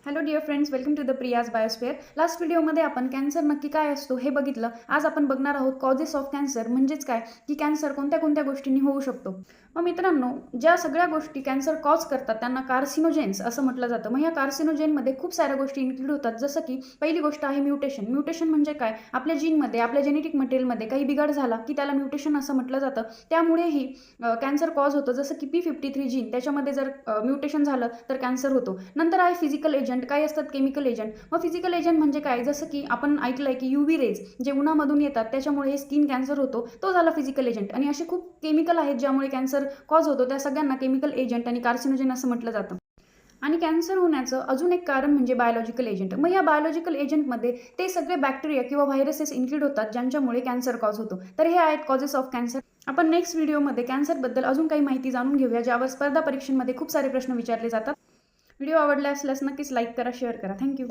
Hello dear friends, welcome to the Priya's biosphere. Last व्हिडिओमध्ये आपण cancer नक्की काय असतो हे बघितलं. आज आपण बघणार आहोत कॉजेस ऑफ कॅन्सर, म्हणजेच काय की कॅन्सर कोणत्या कोणत्या गोष्टींनी होऊ शकतो. मग मित्रांनो, ज्या सगळ्या गोष्टी कॅन्सर कॉज करतात त्यांना कार्सिनोजेन्स असं म्हटलं जातं. मग या कार्सिनोजेनमध्ये खूप साऱ्या गोष्टी इन्क्लूड होतात. जसं की पहिली गोष्ट आहे म्युटेशन. म्युटेशन म्हणजे काय, आपल्या जीनमध्ये, आपल्या जेनेटिक मटेरियलमध्ये काही बिघाड झाला की त्याला म्युटेशन असं म्हटलं जातं. त्यामुळेही कॅन्सर कॉज होतं. जसं की P53 जीन, त्याच्यामध्ये जर म्युटेशन झालं तर कॅन्सर होतो. नंतर आहे फिजिकल एजंट. काय असतात? Chemical agent. मग फिजिकल एजंट म्हणजे काय, जसं की आपण ऐकलंय की UV रेज जे उन्हामधून येतात त्याच्यामुळे स्किन कॅन्सर होतो, तो झाला फिजिकल एजंट. आणि असे खूप केमिकल आहेत ज्यामुळे कॅन्सर कॉज होतो, त्या सगळ्यांना केमिकल एजंट आणि कार्सिनोजेन असं म्हटलं जातं. आणि कॅन्सर होण्याचं अजून एक कारण म्हणजे बायोलॉजिकल एजंट. मग या बायोलॉजिकल एजंटमध्ये ते सगळे बॅक्टेरिया किंवा व्हायरसेस इन्क्लूड होतात ज्यांच्यामुळे कॅन्सर कॉज होतो. तर हे आहेत कॉजेस ऑफ कॅन्सर. आपण नेक्स्ट व्हिडिओमध्ये कॅन्सरबद्दल अजून काही माहिती जाणून घेऊया, ज्यावर स्पर्धा परीक्षांमध्ये खूप सारे प्रश्न विचारले जातात. व्हिडिओ आवडला असल्यास नक्कीच लाईक करा, शेअर करा. थँक्यू.